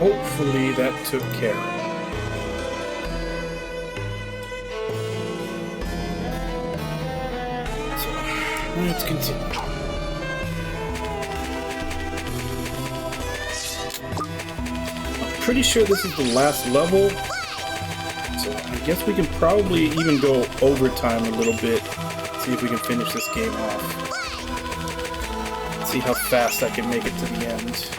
hopefully that took care of it. So, let's continue. I'm pretty sure this is the last level, so I guess we can probably even go overtime a little bit, see if we can finish this game off. See how fast I can make it to the end.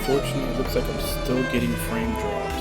Unfortunately, it looks like I'm still getting frame drops.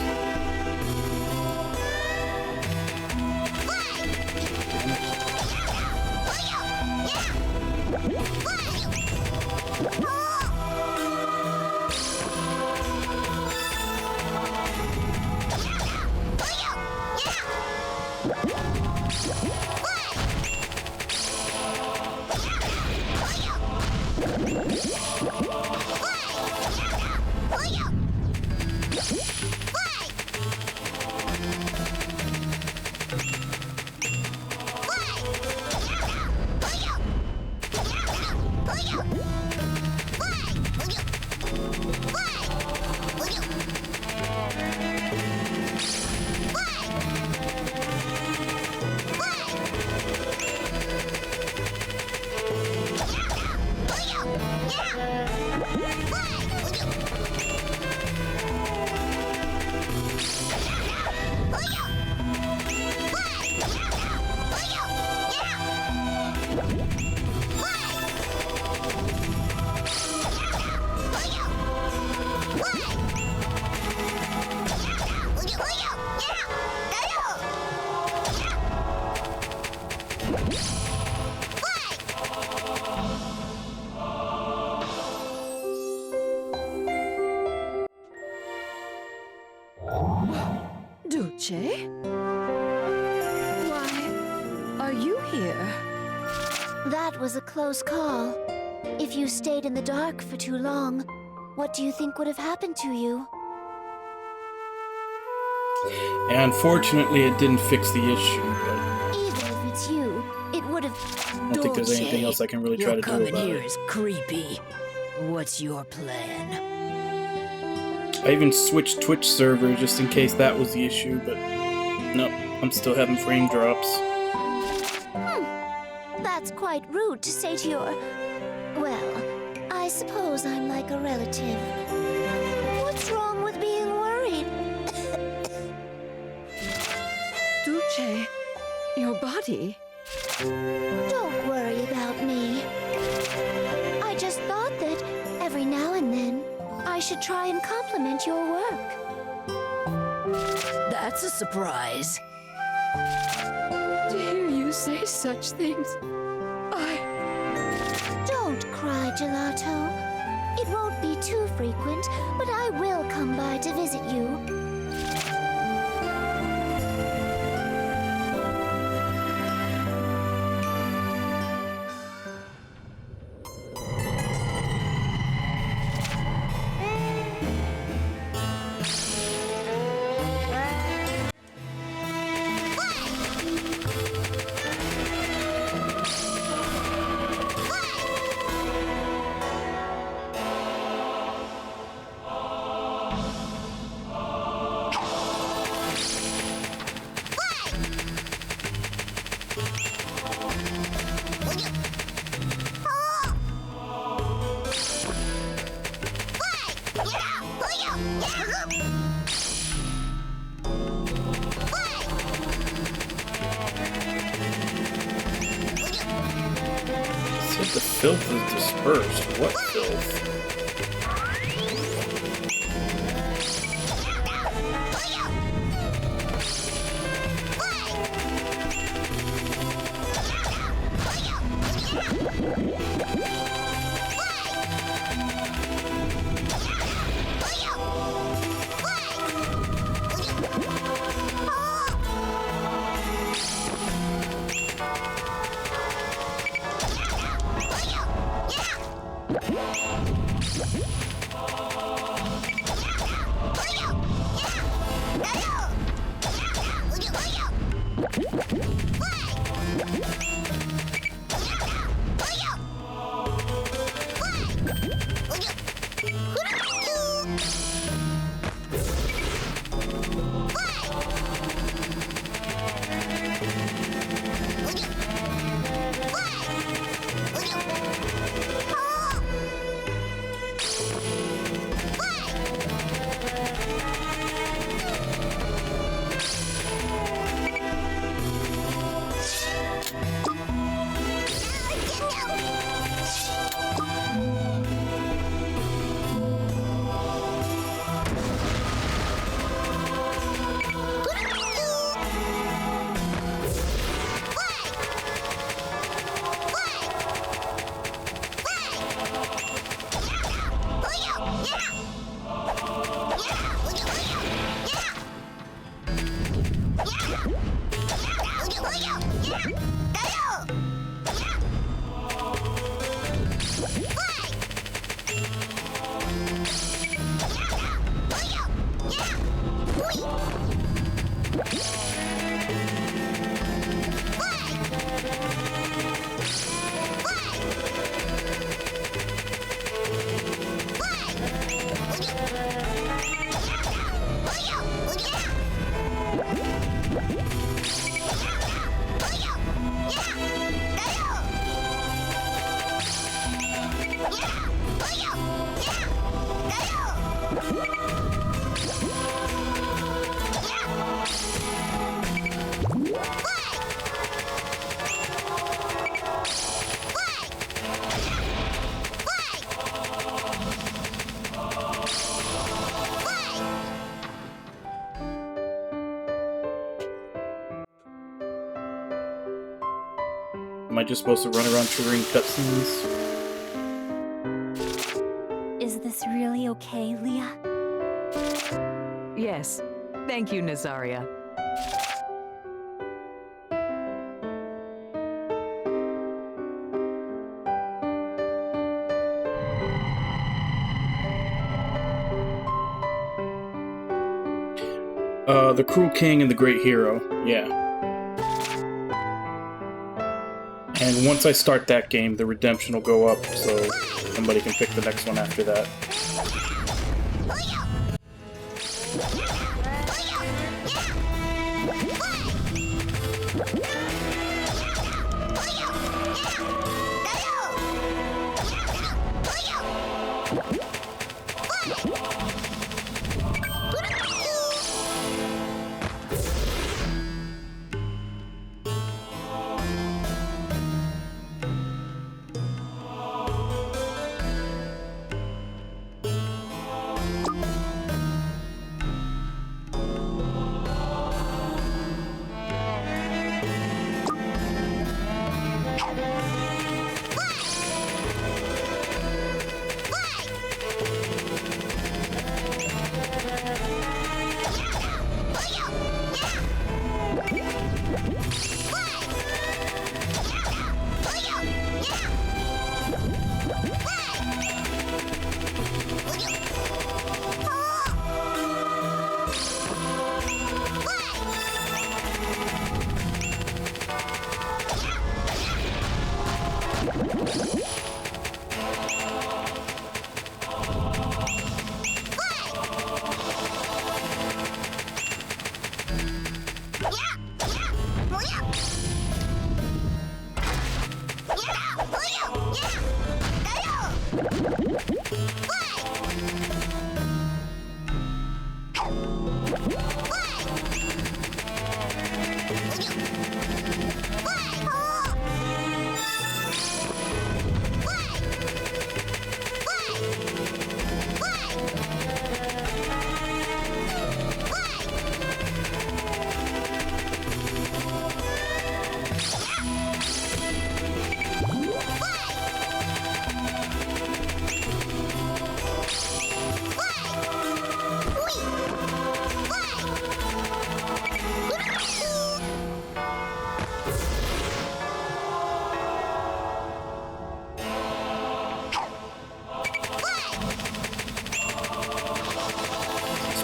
Dulce? Why, are you here? That was a close call. If you stayed in the dark for too long, what do you think would have happened to you? And unfortunately, it didn't fix the issue, but Even if it's you, it would have... I don't think there's anything else I can really try to do Your about coming here it. is creepy. What's your plan? I even switched Twitch server just in case that was the issue, but nope, I'm still having frame drops. That's quite rude to say to your... Well, I suppose I'm like a relative. What's wrong with being worried? Dulce, your body? Don't worry about me. I just thought that every now and then I should try and compliment your work. That's a surprise. To hear you say such things, Don't cry, Gelato. It won't be too frequent, but I will come by to visit you. Said the filth is dispersed. What filth? Am I just supposed to run around triggering cutscenes? Is this really okay, Leah? Yes. Thank you, Nazaria. The Cruel King and the Great Hero. Yeah. And once I start that game, the redemption will go up, so somebody can pick the next one after that.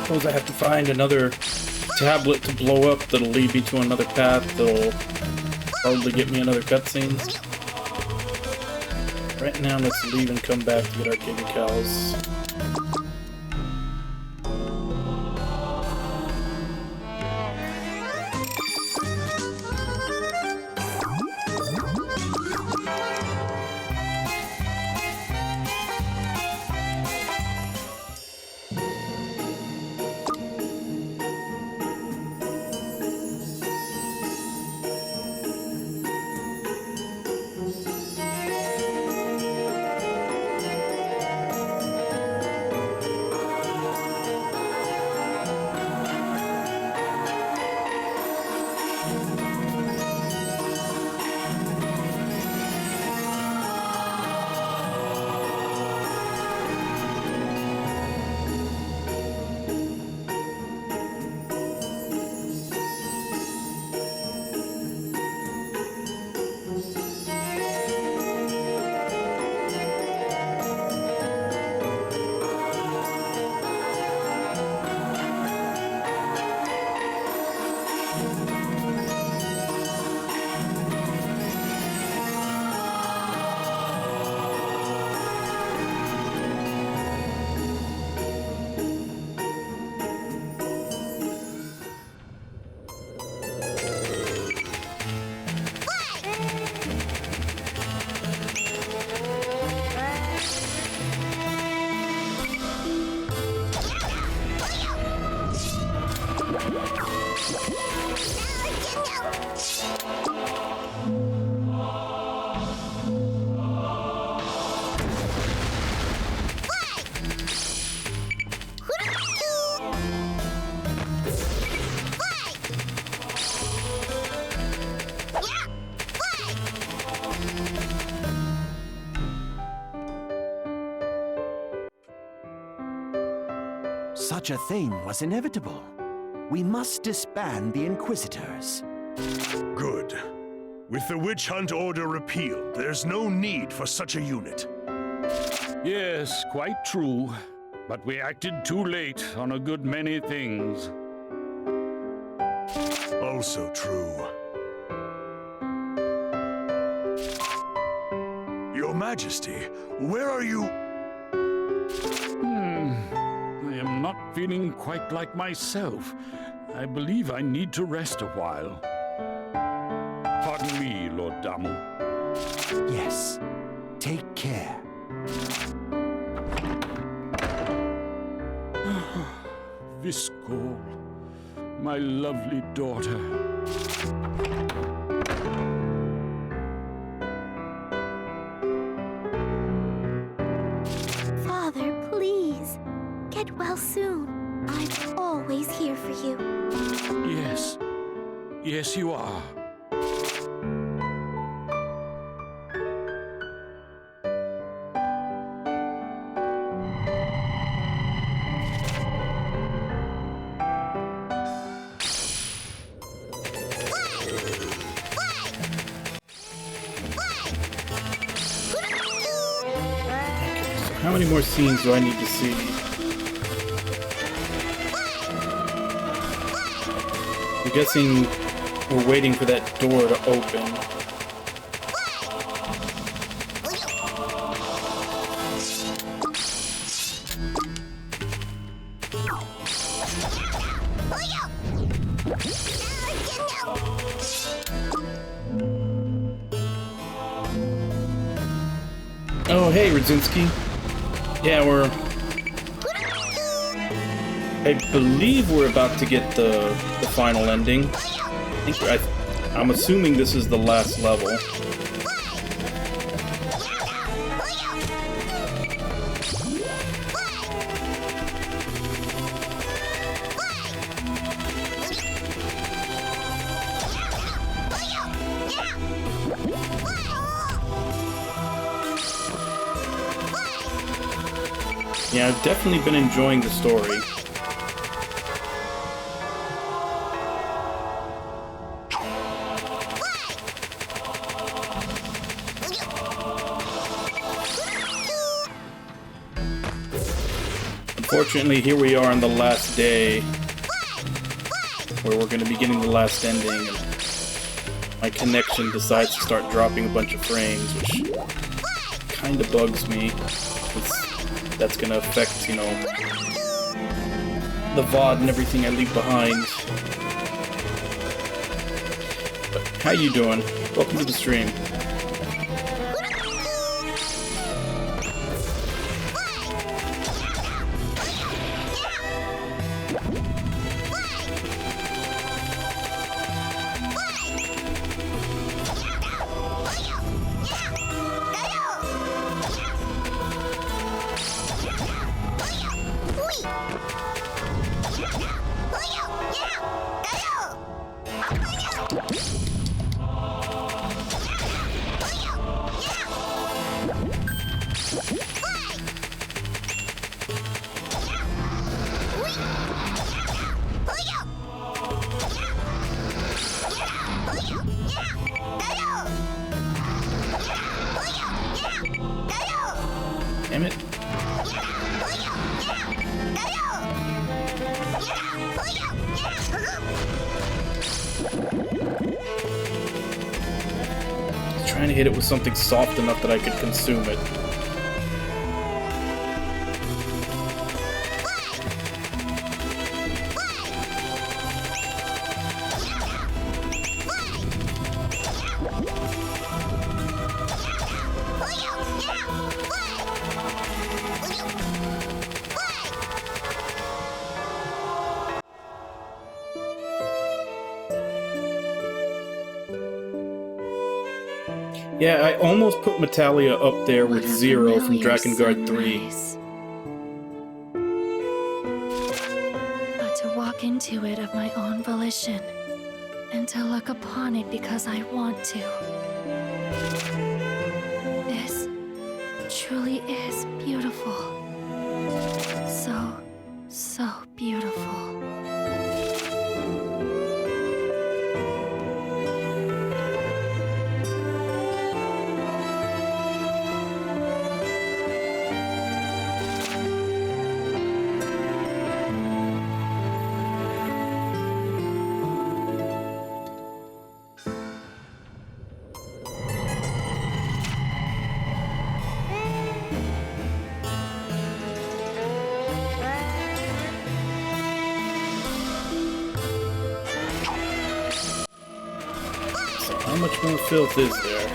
suppose I have to find another tablet to blow up that'll lead me to another path that'll probably get me another cutscene. Right now, let's leave and come back to get our Giga Cows. Such a thing was inevitable. We must disband the Inquisitors. Good. With the witch hunt order repealed, there's no need for such a unit. Yes, quite true. But we acted too late on a good many things. Also true. Your Majesty, where are you? I am not feeling quite like myself. I believe I need to rest a while. Pardon me, Lord Damu. Yes. Take care. Viscol, my lovely daughter. Father, please. Get well soon. I'm always here for you. Yes. Yes, you are. How many more scenes do I need to see? I'm guessing we're waiting for that door to open. Oh, hey, Radzinski. Yeah, I believe we're about to get the final ending. I'm assuming this is the last level. Yeah, I've definitely been enjoying the story. Unfortunately, here we are on the last day, where we're going to be getting the last ending, and my connection decides to start dropping a bunch of frames, which kind of bugs me. That's going to affect, you know, the VOD and everything I leave behind. But how you doing? Welcome to the stream. Damn it. Trying to hit it with something soft enough that I could consume it. Yeah, I almost put Metalia up there with Zero from Drakengard 3. But to walk into it of my own volition, and to look upon it because I want to. This truly is beautiful. So beautiful. How much more filth is there?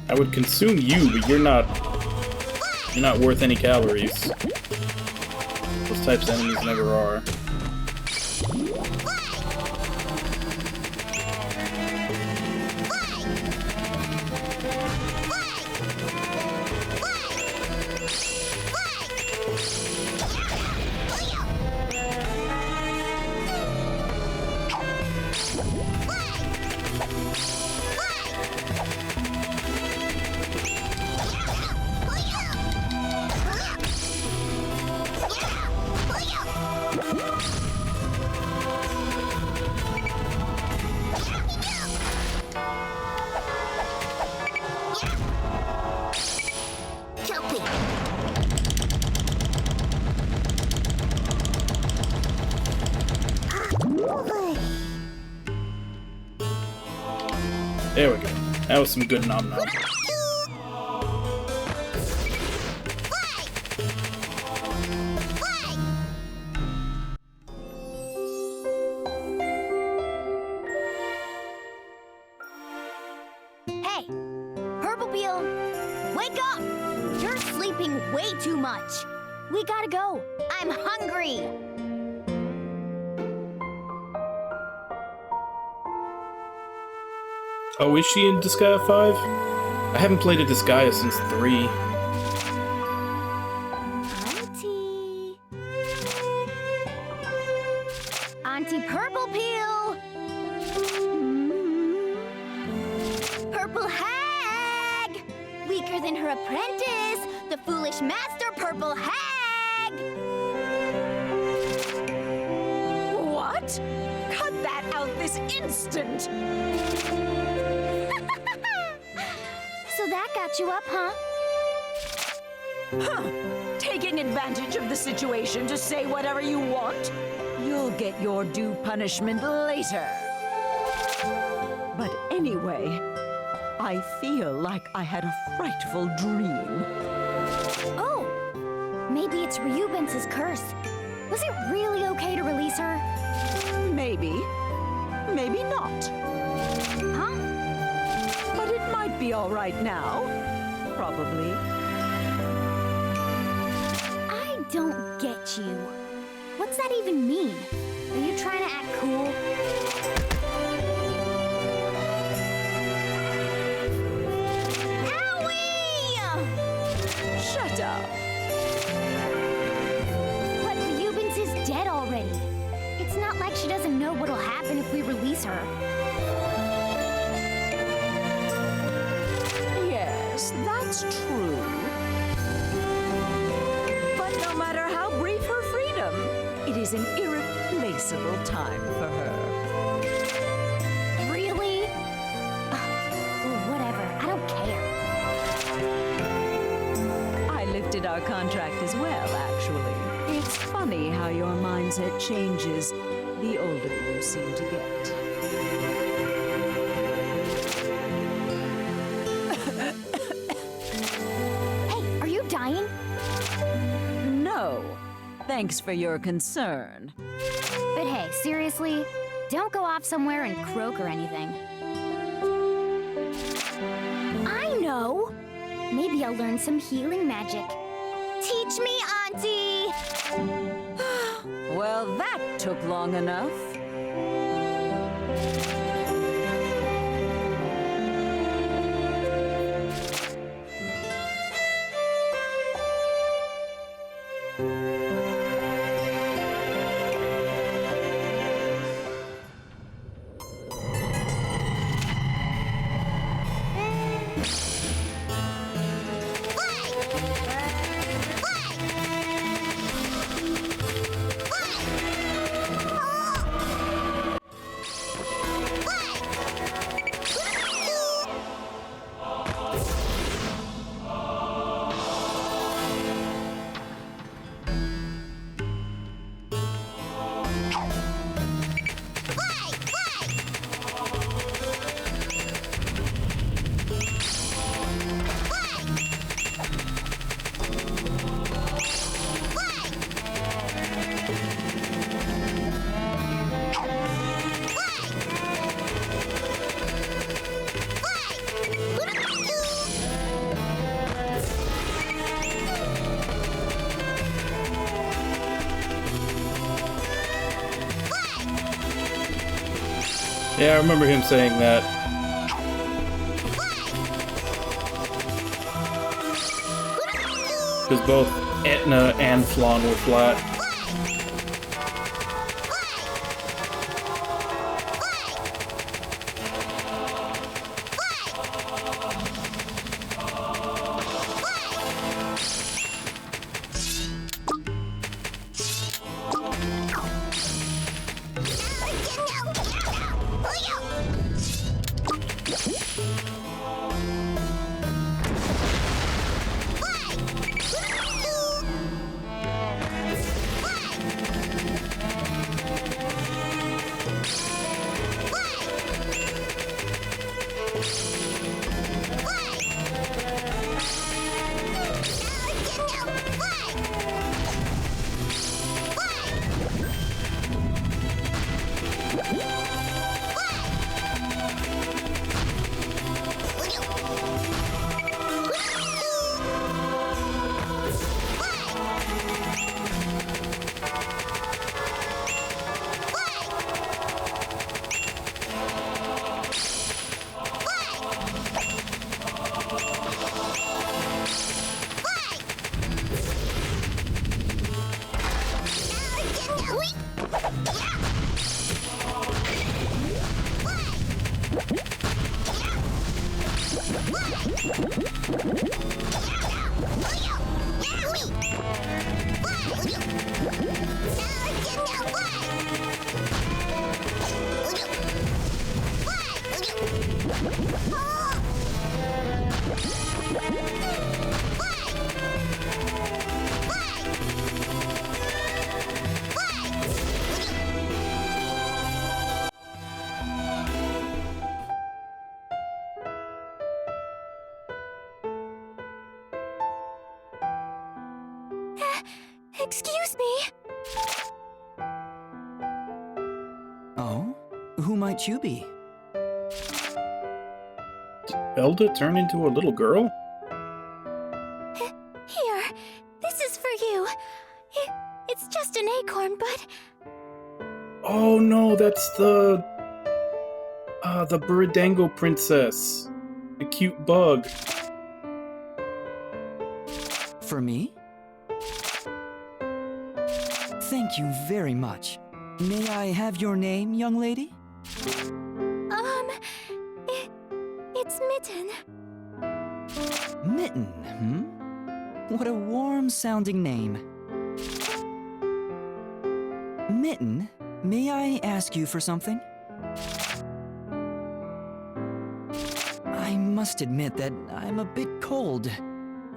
I would consume you, but you're not worth any calories. Those types of enemies never are. There we go. That was some good nom nom. Hey, Purple Peel, wake up! You're sleeping way too much. We gotta go. I'm hungry. Oh, is she in Disgaea 5? I haven't played a Disgaea since 3. Auntie. Auntie Purple Peel. Purple Hag! Weaker than her apprentice, the foolish master Purple Hag! Cut! Cut that out this instant! So that got you up, huh? Huh! Taking advantage of the situation to say whatever you want? You'll get your due punishment later. But anyway, I feel like I had a frightful dream. Oh, maybe it's Ryubens's curse. Was it really okay to release her? Maybe. Maybe not. Huh? But it might be all right now. Probably. I don't get you. What's that even mean? Are you trying to act cool? Owie! Shut up. But Ryubens is dead already. It's not like she doesn't know what'll happen if we release her. Yes, that's true. But no matter how brief her freedom, it is an irreplaceable time for her. Really? Whatever, I don't care. I lifted our contract as well, actually. It's funny how your mindset changes the older you seem to get. Hey, are you dying? No. Thanks for your concern. But hey, seriously, don't go off somewhere and croak or anything. I know! Maybe I'll learn some healing magic. Teach me, Auntie! Well, that took long enough. Yeah, I remember him saying that. Because both Etna and Flan were flat. Excuse me. Oh? Who might you be? Elda turned into a little girl? Here, this is for you. It's just an acorn, but Oh no, that's the Buridango princess. The cute bug. For me? Thank you very much. May I have your name, young lady? it's Mitten. Mitten, hmm? What a warm-sounding name. Mitten, may I ask you for something? I must admit that I'm a bit cold.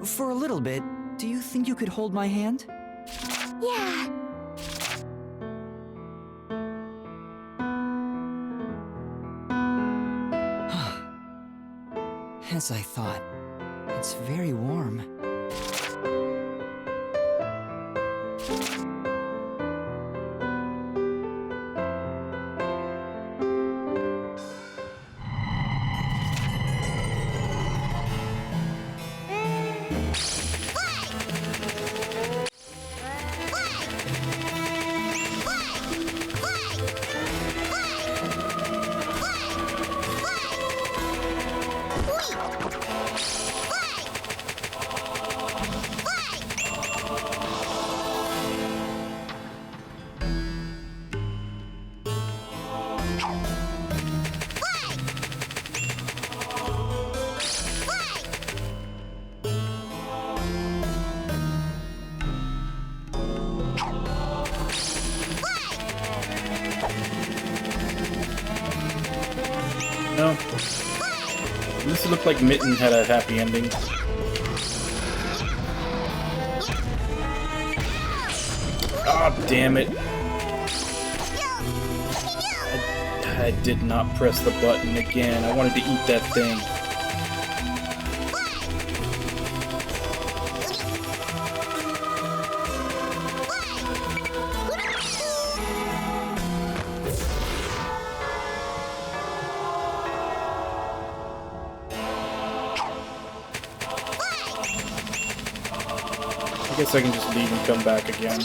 For a little bit, do you think you could hold my hand? Yeah. As I thought, it's very warm. No. This looked like Mitten had a happy ending. Ah, damn it. I did not press the button again. I wanted to eat that thing. I guess I can just leave and come back again.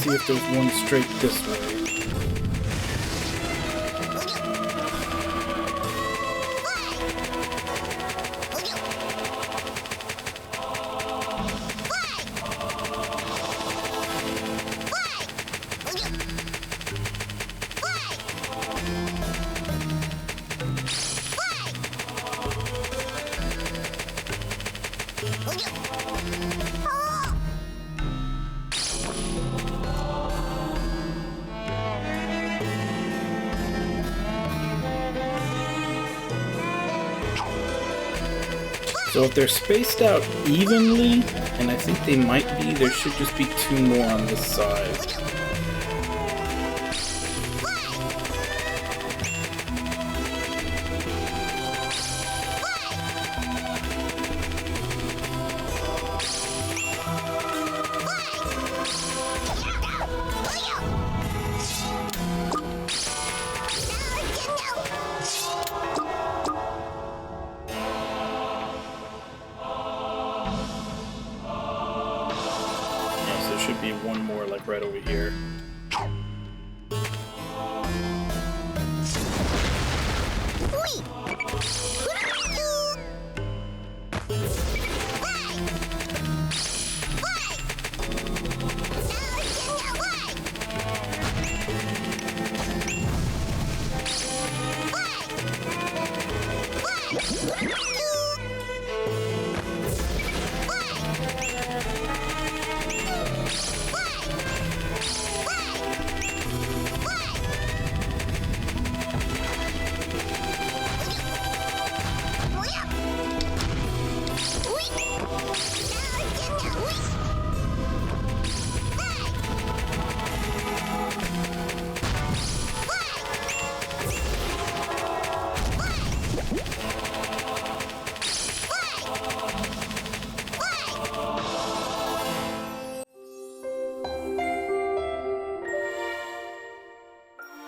See if there's one straight this way. So if they're spaced out evenly, and I think they might be, there should just be 2 more on this side. Should be 1 more, like right over here.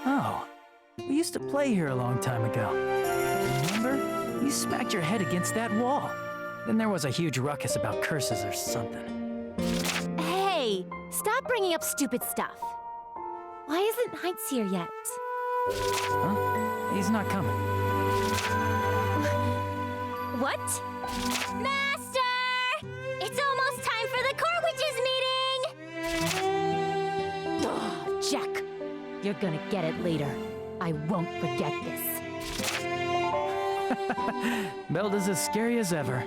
Oh, we used to play here a long time ago. Remember? You smacked your head against that wall. Then there was a huge ruckus about curses or something. Hey, stop bringing up stupid stuff. Why isn't Heights here yet? Huh? He's not coming. What? Master! It's almost time for the Core Witches meeting! Oh, Jack, you're gonna get it later. I won't forget this. Belda's as scary as ever.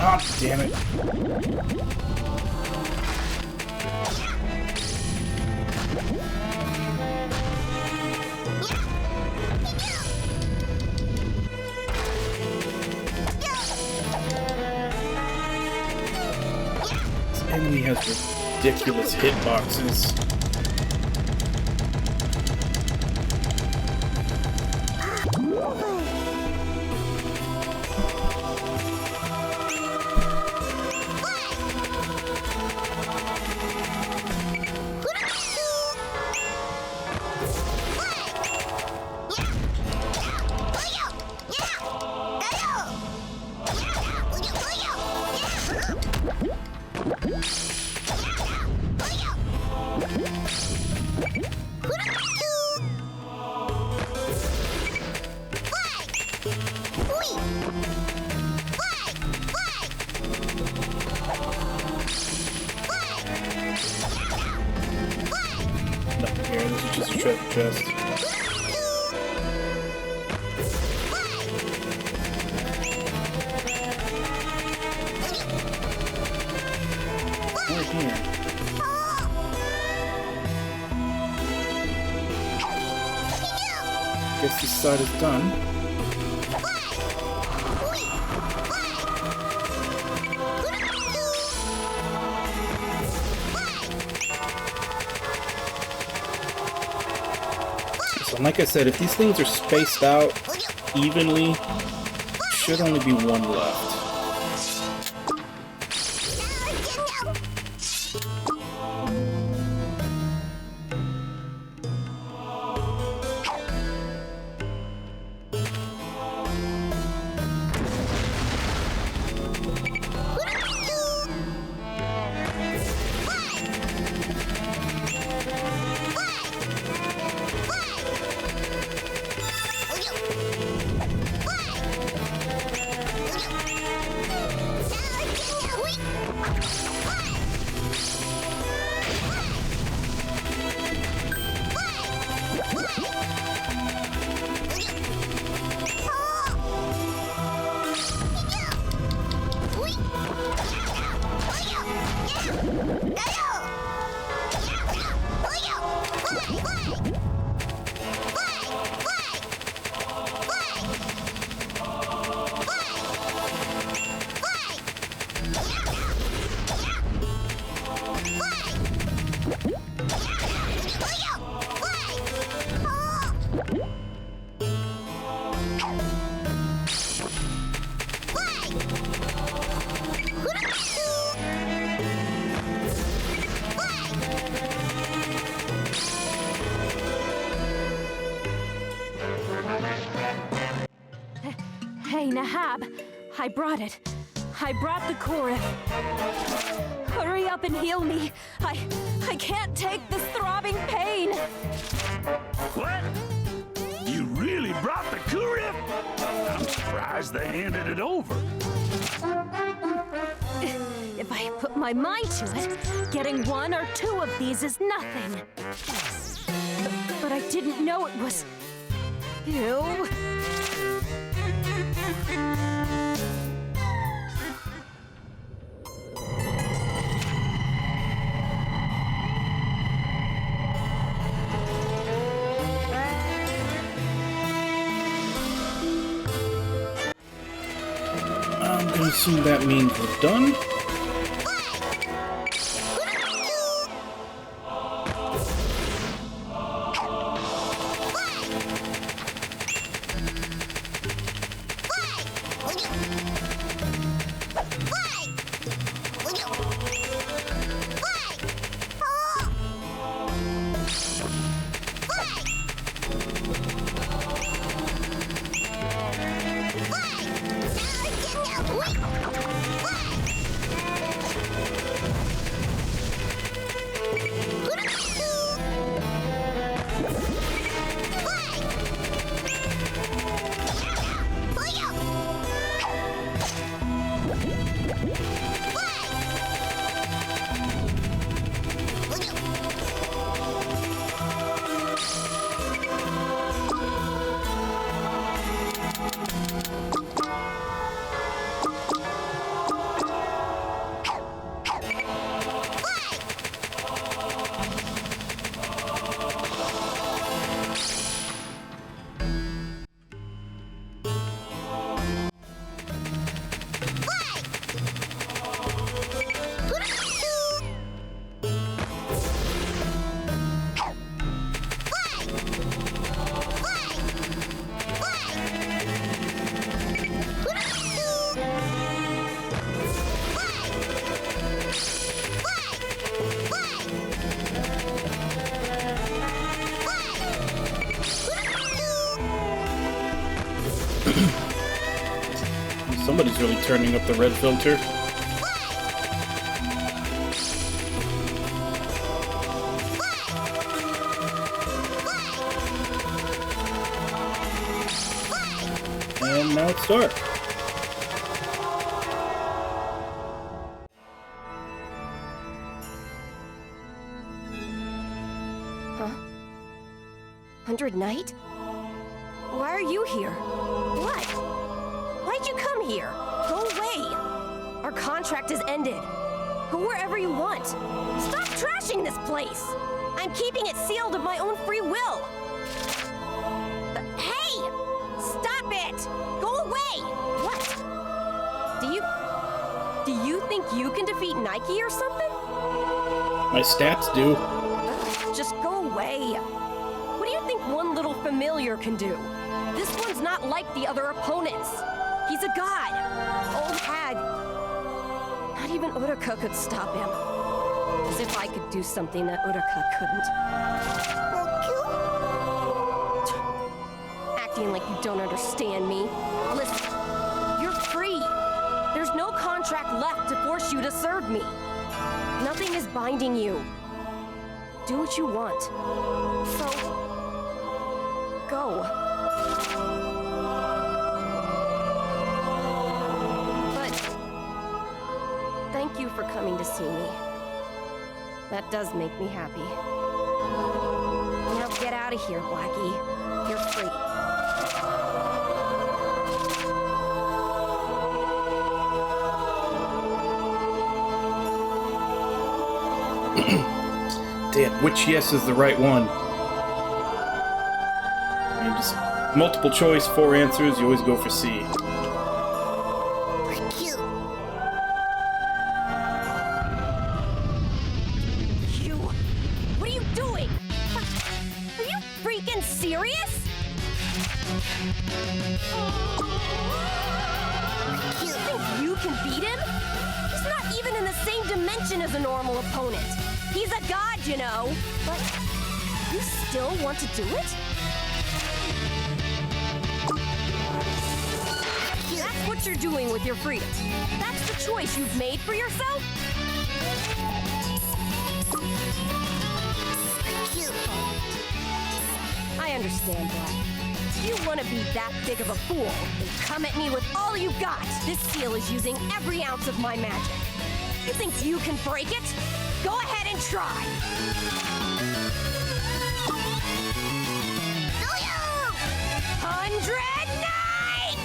Ah, damn it. This enemy has ridiculous hitboxes. Nothing here, this is just a treasure chest. Right here. Guess this side is done. So like I said, if these things are spaced out evenly, should only be one left. Hey, Nahab, I brought it. I brought the Korith. Hurry up and heal me. I can't take this throbbing pain. What? You really brought the Kurif? I'm surprised they handed it over. If I put my mind to it, getting one or two of these is nothing. But I didn't know it was... Ew. I'm gonna assume that means we're done. Somebody's really turning up the red filter. And now it's dark. Huh? 100 Knight? Why are you here? What? Why'd you come here? Go away! Our contract is ended. Go wherever you want. Stop trashing this place! I'm keeping it sealed of my own free will! Hey! Stop it! Go away! What? Do you think you can defeat Nike or something? My stats do. Just go away. What do you think one little familiar can do? This one's not like the other opponents. He's a god! Old hag! Not even Uraka could stop him. As if I could do something that Uraka couldn't. Acting like you don't understand me. Listen, you're free. There's no contract left to force you to serve me. Nothing is binding you. Do what you want. So, go. But, thank you for coming to see me. That does make me happy. Now get out of here, Blackie. You're free. Damn, which yes is the right one? I mean, just multiple choice, 4 answers, you always go for C. You... What are you doing? Are you freaking serious? You think you can beat him? He's not even in the same dimension as a normal opponent. He's a god, you know. But you still want to do it? That's what you're doing with your freedom. That's the choice you've made for yourself? I understand, Black. If you want to be that big of a fool, then come at me with all you got. This seal is using every ounce of my magic. You think you can break it? Go ahead and try. 100 Knight!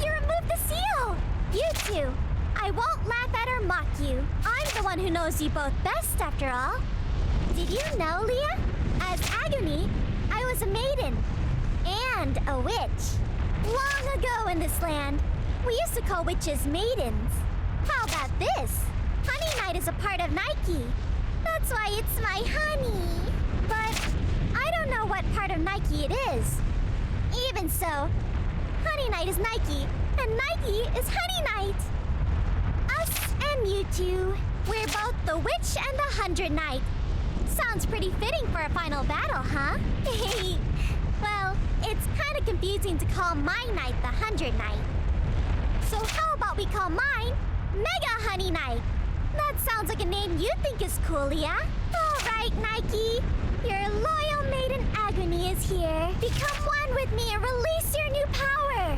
You removed the seal! You two, I won't laugh at or mock you. I'm the one who knows you both best, after all. Did you know, Leah? As Agony, I was a maiden. And a witch. Long ago in this land, we used to call witches maidens. How about this? Honey Knight is a part of Nike. That's why it's my honey. But I don't know what part of Nike it is. Even so, Honey Knight is Nike, and Nike is Honey Knight. Us and you two, we're both the Witch and the 100 Knight. Sounds pretty fitting for a final battle, huh? Well, it's kind of confusing to call my knight the 100 Knight. So how about we call mine Mega Honey Knight? That sounds like a name you think is cool, Leah. All right, Nike. Your loyal maiden Agony is here. Become one with me and release your new power.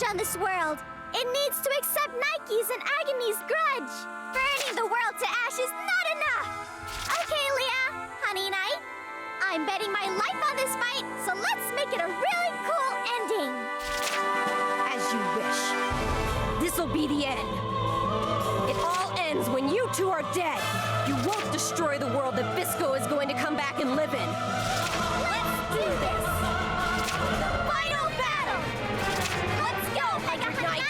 On this world, it needs to accept Nike's and Agony's grudge. Burning the world to ash is not enough. Okay, Leah, Honey Knight, I'm betting my life on this fight, so let's make it a really cool ending. As you wish. This'll be the end. It all ends when you two are dead. You won't destroy the world that Bisco is going to come back and live in. Let's do this. The final battle. Let's go, Mega Knight.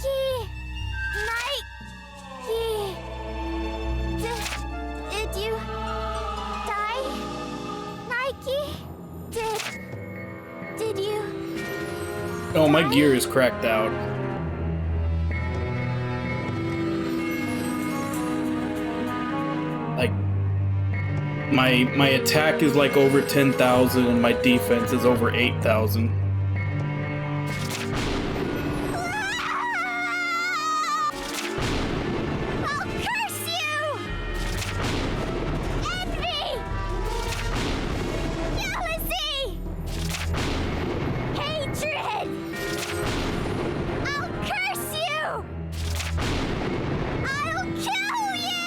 Nike! Nike! Did you die? Nike? Did you? Oh, my gear is cracked out. Like, my attack is like over 10,000 and my defense is over 8,000. I'll curse you! Envy! Jealousy! Hatred! I'll curse you! I'll kill you!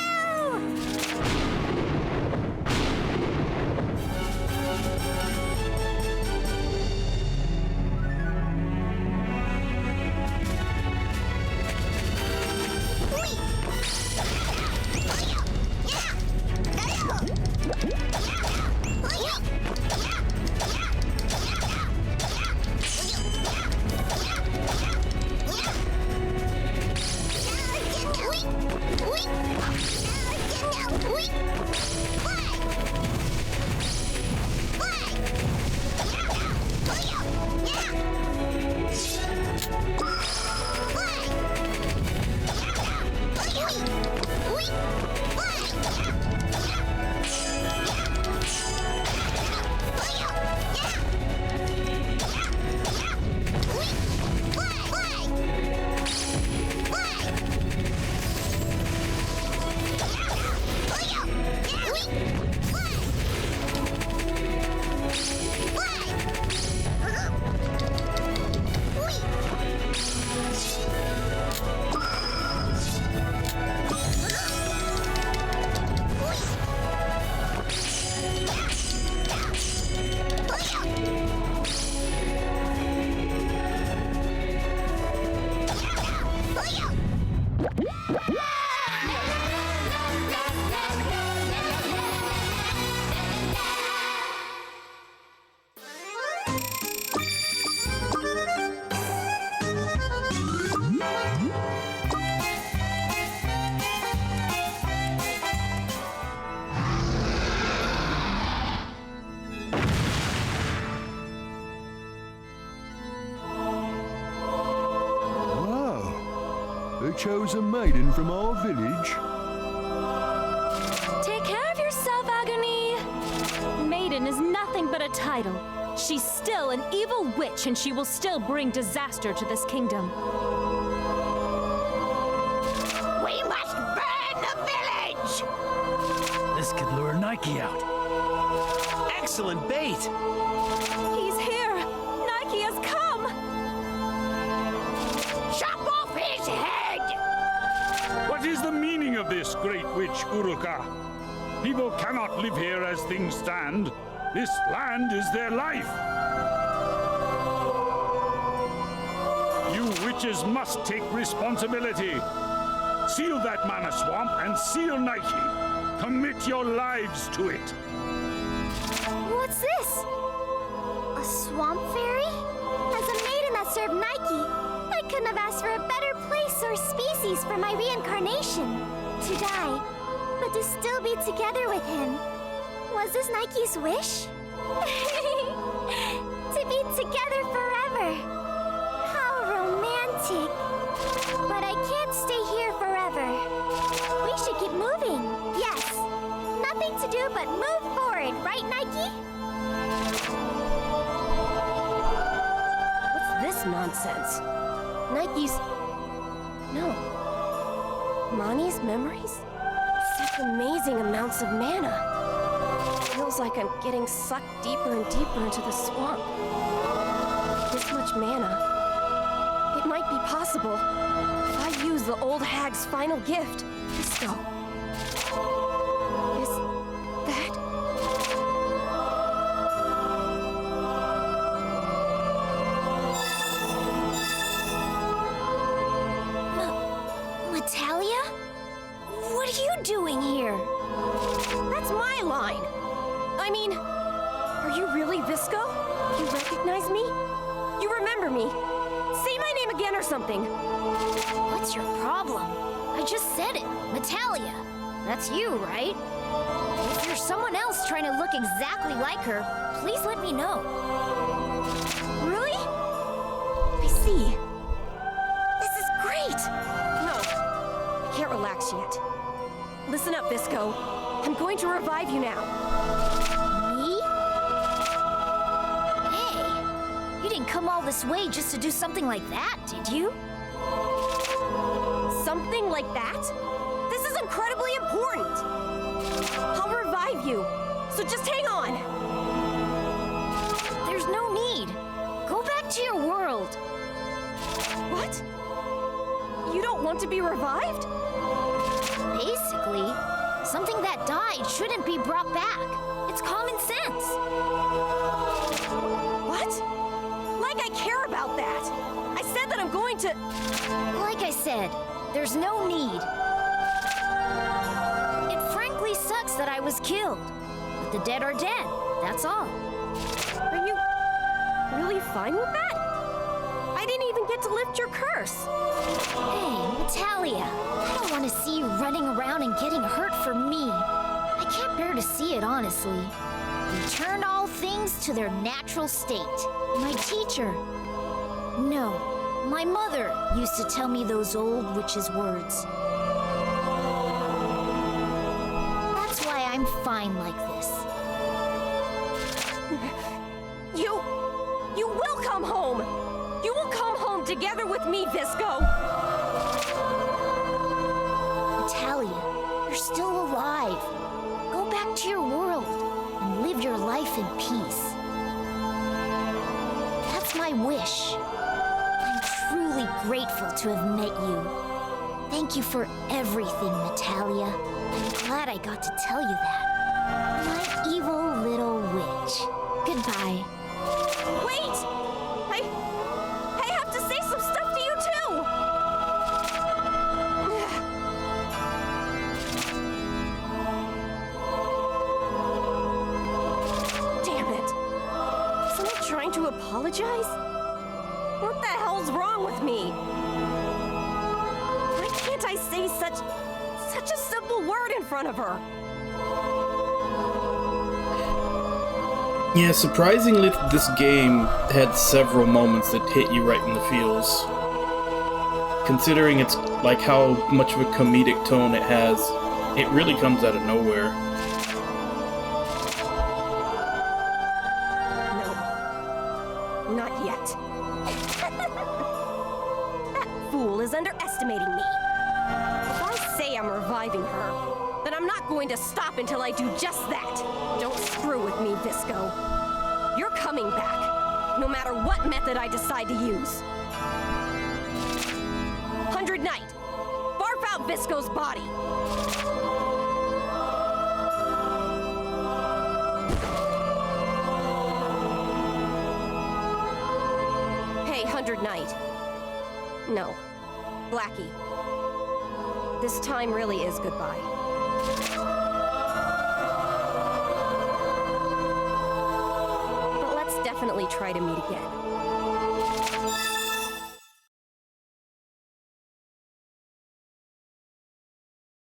The chosen maiden from our village? Take care of yourself, Agony! Maiden is nothing but a title. She's still an evil witch, and she will still bring disaster to this kingdom. We must burn the village! This could lure Nike out. Excellent bait! He's here! Nike has come! Chop off his head! What is the meaning of this, great witch Uruka? People cannot live here as things stand. This land is their life. You witches must take responsibility. Seal that mana swamp and seal Nike. Commit your lives to it. What's this? A swamp fairy? As a maiden that served Nike, I couldn't have asked for a better place or species for my reincarnation. To die, but to still be together with him. Was this Nike's wish? To be together forever. How romantic. But I can't stay here forever. We should keep moving. Yes. Nothing to do but move forward, right, Nike? What's this nonsense? Nike's... No. Mani's memories? Such amazing amounts of mana. Feels like I'm getting sucked deeper and deeper into the swamp. This much mana. It It might be possible if I use the old hag's final gift, Visco. Is that... Natalia? What are you doing here? That's my line! I mean, are you really Visco? You recognize me? You remember me? Say my name again or something. What's your problem? I just said it. Natalia. That's you, right? If you're someone else trying to look exactly like her, please let me know. Really? I see. This is great! No, I can't relax yet. Listen up, Visco. I'm going to revive you now. Me? Hey, you didn't come all this way just to do something like that, did you? Something like that? This is incredibly important. I'll revive you, so just hang on. There's no need. Go back to your world. What? You don't want to be revived? Basically, something that died shouldn't be brought back. It's common sense. What? Like I care about that. I said that I'm going to... Like I said, there's no need. It frankly sucks that I was killed. But the dead are dead, that's all. Are you really fine with that? I didn't even get to lift your curse. Hey, Natalia, I don't want to see you running around and getting hurt for me. I can't bear to see it, honestly. Return all things to their natural state. My teacher... No, my mother used to tell me those old witch's words. That's why I'm fine like this. You will come home! You will come home together with me, Visco! Natalia, you're still alive. Go back to your world and live your life in peace. That's my wish. I'm truly grateful to have met you. Thank you for everything, Natalia. I'm glad I got to tell you that. My evil little witch. Goodbye. Wait! I have to say some stuff to you, too! Damn it. Someone trying to apologize? What the hell's wrong with me? Why can't I say such a simple word in front of her? Yeah, surprisingly, this game had several moments that hit you right in the feels. Considering it's like how much of a comedic tone it has, it really comes out of nowhere. No, not yet. That fool is underestimating me. If I say I'm reviving her, then I'm not going to stop until I do just that. Don't screw with me, Visco. You're coming back, no matter what method I decide to use. 100 Knight, barf out Visco's body. Hey, 100 Knight. No, Blackie. This time really is goodbye. But let's definitely try to meet again.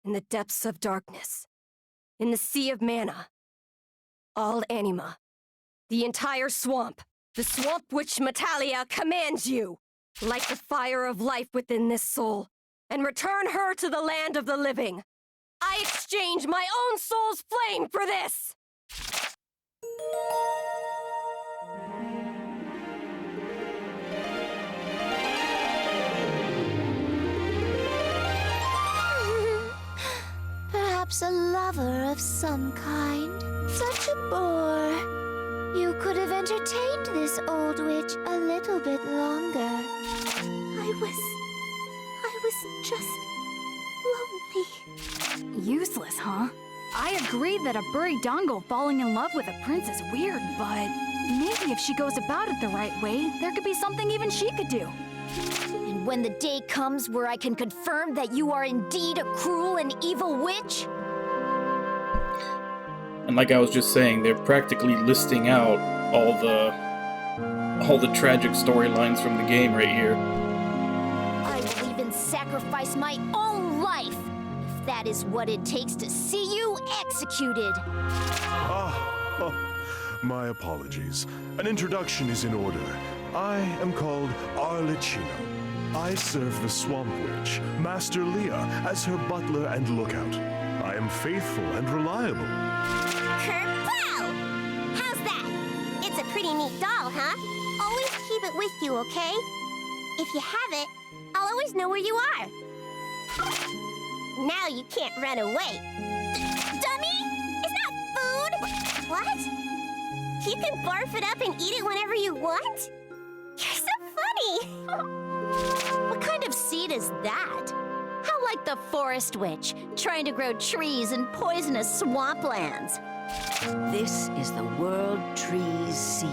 In the depths of darkness, in the sea of mana, all anima, the entire swamp, the swamp which Natalia commands you, light the fire of life within this soul, and return her to the land of the living. I exchange my own soul's flame for this! Perhaps a lover of some kind. Such a bore. You you could have entertained this old witch a little bit longer. I was just lonely. Useless, huh? I agree that a Buridango falling in love with a prince is weird, but maybe if she goes about it the right way, there could be something even she could do. And when the day comes where I can confirm that you are indeed a cruel and evil witch, And like I was just saying, they're practically listing out all the tragic storylines from the game right here. I will even sacrifice my own life if that is what it takes to see you executed. My apologies. An introduction is in order. I am called Arlecchino. I serve the Swamp Witch, Master Leah, as her butler and lookout. I am faithful and reliable. Kerplow! How's that? It's a pretty neat doll, huh? Always keep it with you, okay? If you have it, I'll always know where you are. Now you can't run away. Dummy! It's not food! What? You can barf it up and eat it whenever you want? You're so funny! What kind of seed is that? How like the Forest Witch, trying to grow trees in poisonous swamplands. This is the World Tree's seed.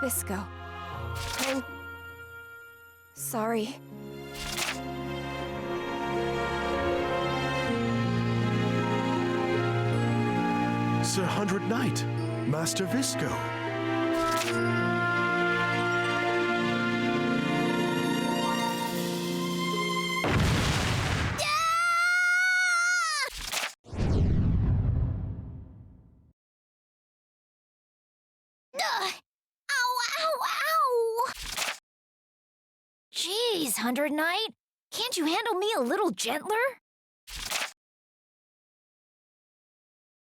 Visco. I'm sorry. Sir Hundred Knight, Master Visco. Jeez, Hundred Knight, can't you handle me a little gentler?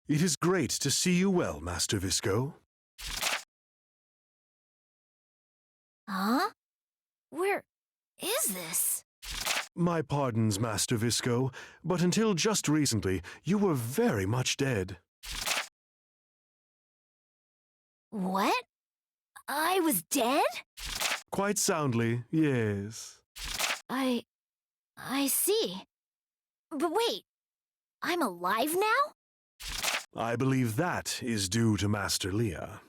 It is great to see you well, Master Visco. Huh? Where is this? My pardons, Master Visco, but until just recently, you were very much dead. What? I was dead? Quite soundly, yes. I see. But wait, I'm alive now? I believe that is due to Master Leah.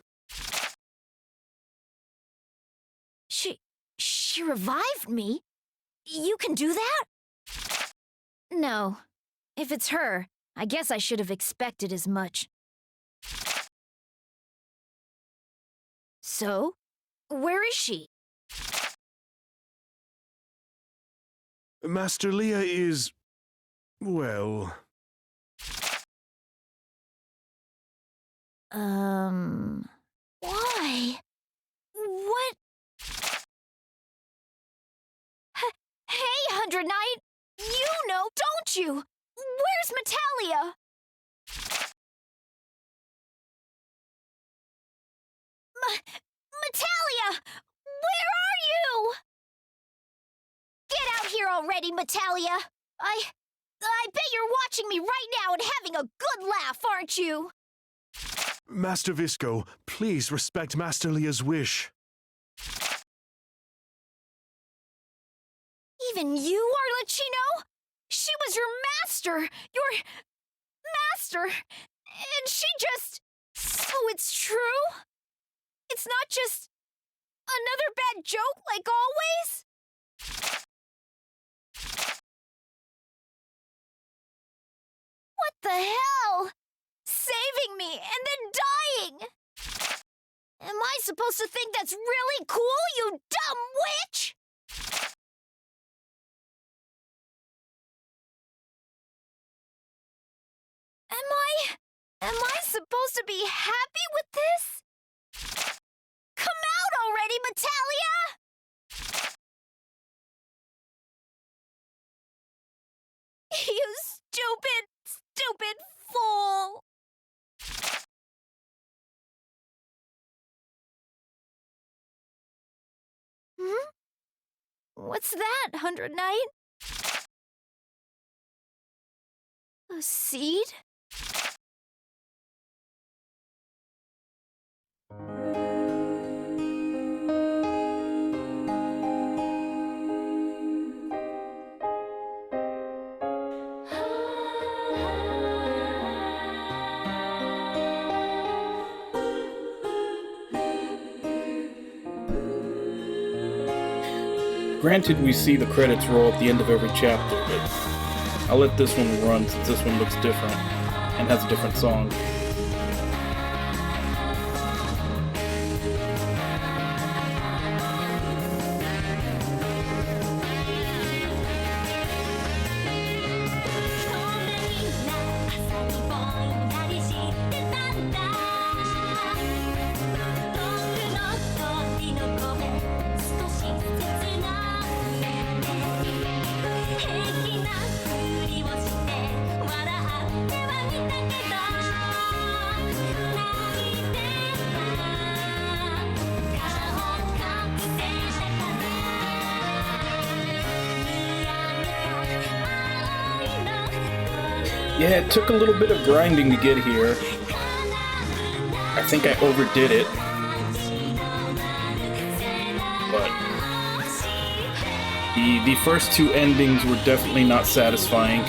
She revived me? You can do that? No. If it's her, I guess I should have expected as much. So, where is she? Master Leah is... well... Why? What? Hey, Hundred Knight! You know, don't you? Where's Metallia? Metallia! Where are you? Get out here already, Metallia! I bet you're watching me right now and having a good laugh, aren't you? Master Visco, please respect Master Leah's wish. Even you, Arlecchino? She was your master! Your master! And she just... So it's true? It's not just another bad joke like always? What the hell? Saving me and then dying! Am I supposed to think that's really cool, you dumb witch? Am I supposed to be happy with this? Come out already, Metallia! You stupid fool! What's that, Hundred Knight? A seed? Granted, we see the credits roll at the end of every chapter, but I'll let this one run since this one looks different and has a different song. Yeah, it took a little bit of grinding to get here. I think I overdid it. But the first two endings were definitely not satisfying.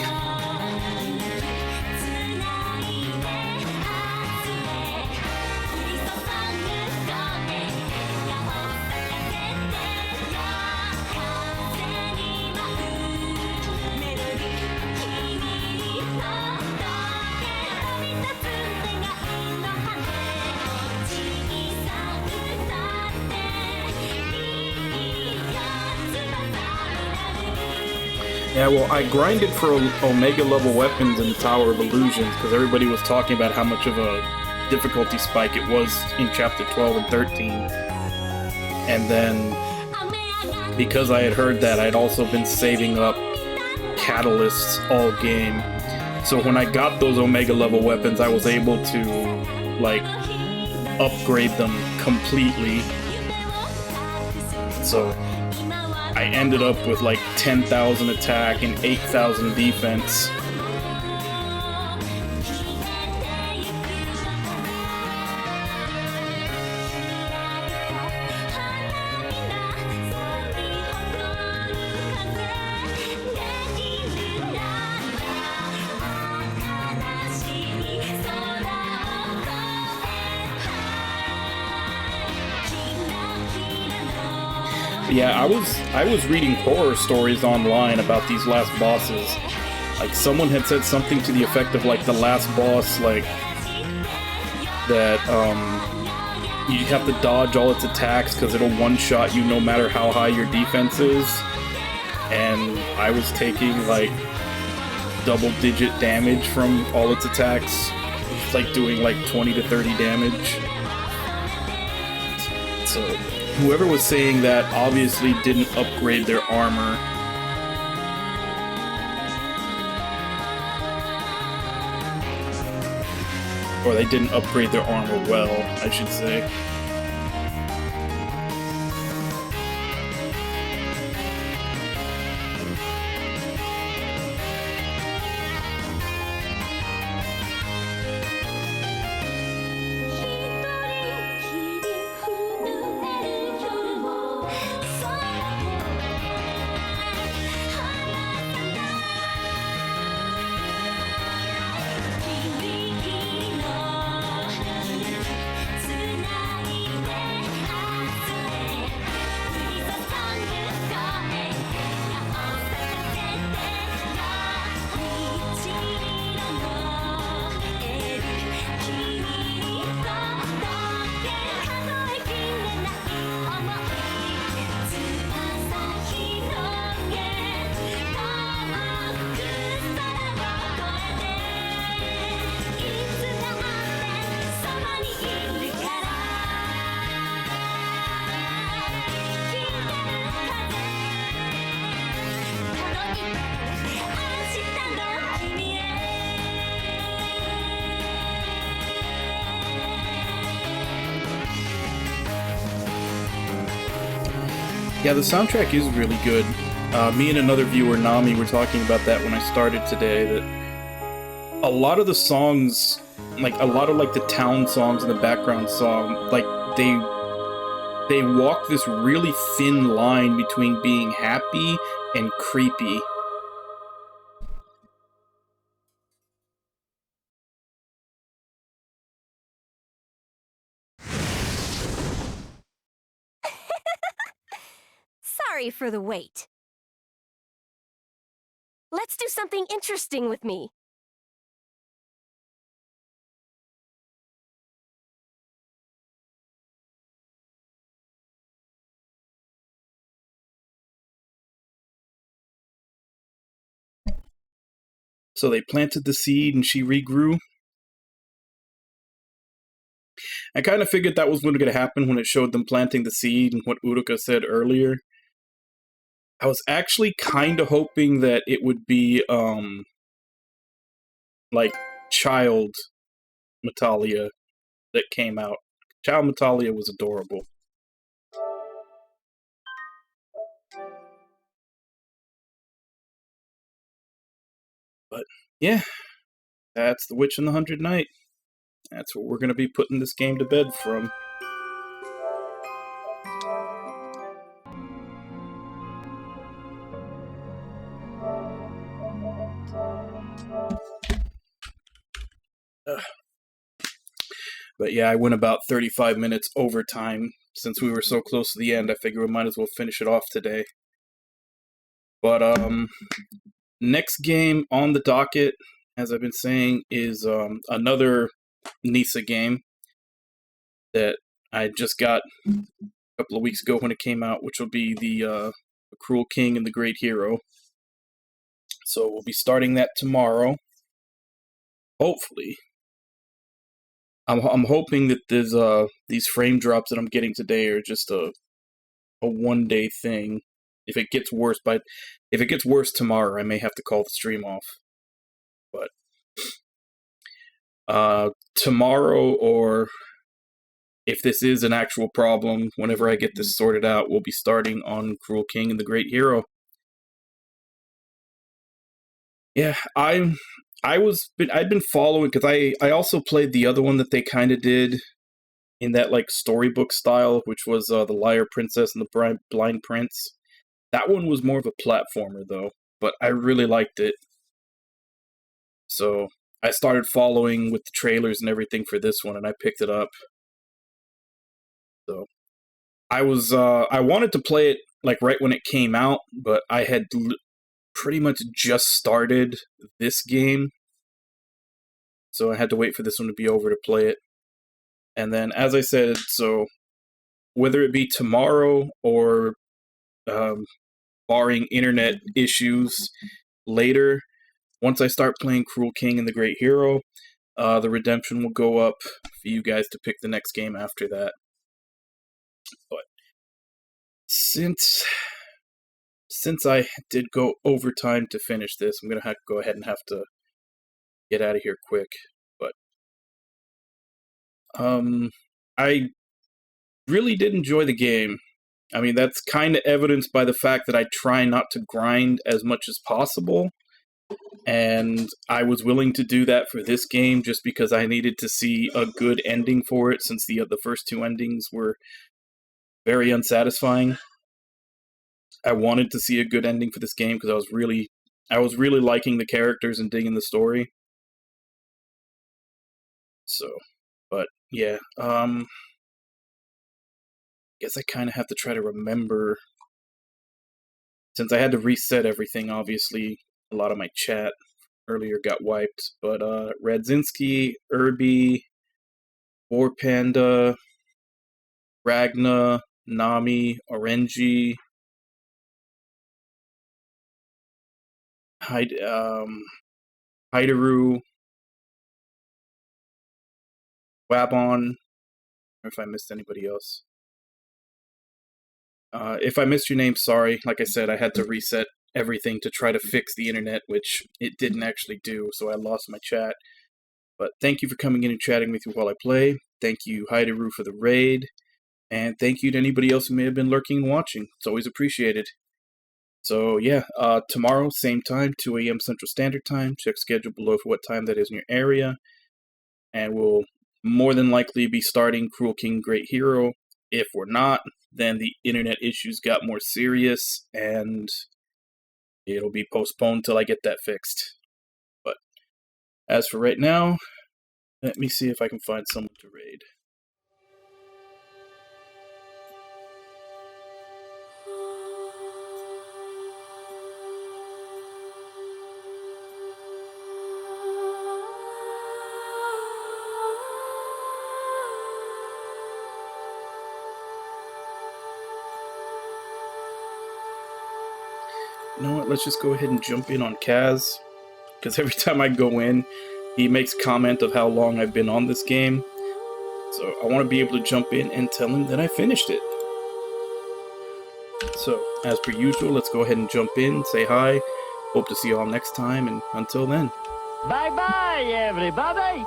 Yeah, well, I grinded for Omega level weapons in the Tower of Illusions because everybody was talking about how much of a difficulty spike it was in Chapter 12 and 13. And then, because I had heard that, I'd also been saving up catalysts all game. So when I got those Omega level weapons, I was able to, like, upgrade them completely. So I ended up with like 10,000 attack and 8,000 defense. Yeah, I was reading horror stories online about these last bosses. Like, someone had said something to the effect of, like, the last boss, like, that, you have to dodge all its attacks because it'll one-shot you no matter how high your defense is. And I was taking, like, double-digit damage from all its attacks. It's like doing, like, 20 to 30 damage. So whoever was saying that obviously didn't upgrade their armor. Or they didn't upgrade their armor well, I should say. Yeah, the soundtrack is really good. Me and another viewer, Nami, were talking about that when I started today, that a lot of the songs, like a lot of like the town songs and the background song, like they walk this really thin line between being happy and creepy. Sorry for the wait. Let's do something interesting with me. So they planted the seed and she regrew. I kind of figured that was going to happen when it showed them planting the seed and what Uruka said earlier. I was actually kind of hoping that it would be, like, Child Metalia that came out. Child Metalia was adorable. But, yeah, that's The Witch and the Hundred Knight. That's what we're going to be putting this game to bed from. But yeah, I went about 35 minutes overtime. Since we were so close to the end, I figure we might as well finish it off today. But, next game on the docket, as I've been saying, is another Nisa game that I just got a couple of weeks ago when it came out, which will be the Cruel King and the Great Hero. So we'll be starting that tomorrow. Hopefully. I'm hoping that there's these frame drops that I'm getting today are just a one-day thing. If it gets worse tomorrow, I may have to call the stream off. But tomorrow, or if this is an actual problem, whenever I get this sorted out, we'll be starting on Cruel King and the Great Hero. Yeah, I'd been following, because I also played the other one that they kind of did in that like storybook style, which was the Liar Princess and the Blind Prince. That one was more of a platformer though, but I really liked it. So I started following with the trailers and everything for this one, and I picked it up. So I wanted to play it like right when it came out, but I had pretty much just started this game. So I had to wait for this one to be over to play it. And then, as I said, so whether it be tomorrow or barring internet issues later, once I start playing Cruel King and the Great Hero, the redemption will go up for you guys to pick the next game after that. But since I did go overtime to finish this, I'm going to have to go ahead and have to get out of here quick. But I really did enjoy the game. I mean, that's kind of evidenced by the fact that I try not to grind as much as possible. And I was willing to do that for this game just because I needed to see a good ending for it, since the first two endings were very unsatisfying. I wanted to see a good ending for this game because I was really liking the characters and digging the story. So, but yeah, guess I kind of have to try to remember, since I had to reset everything. Obviously, a lot of my chat earlier got wiped, but Radzinski, Irby, War Panda, Ragna, Nami, Orenji, Hideru, Wabon, or if I missed anybody else. If I missed your name, sorry. Like I said, I had to reset everything to try to fix the internet, which it didn't actually do, so I lost my chat. But thank you for coming in and chatting with me while I play. Thank you, Hideru, for the raid. And thank you to anybody else who may have been lurking and watching. It's always appreciated. So yeah, tomorrow, same time, 2 a.m. Central Standard Time. Check schedule below for what time that is in your area. And we'll more than likely be starting Cruel King Great Hero. If we're not, then the internet issues got more serious and it'll be postponed till I get that fixed. But as for right now, let me see if I can find someone to raid. You know what, let's just go ahead and jump in on Kaz, because every time I go in, he makes comment of how long I've been on this game, so I want to be able to jump in and tell him that I finished it. So, as per usual, let's go ahead and jump in, say hi, hope to see you all next time, and until then. Bye-bye, everybody!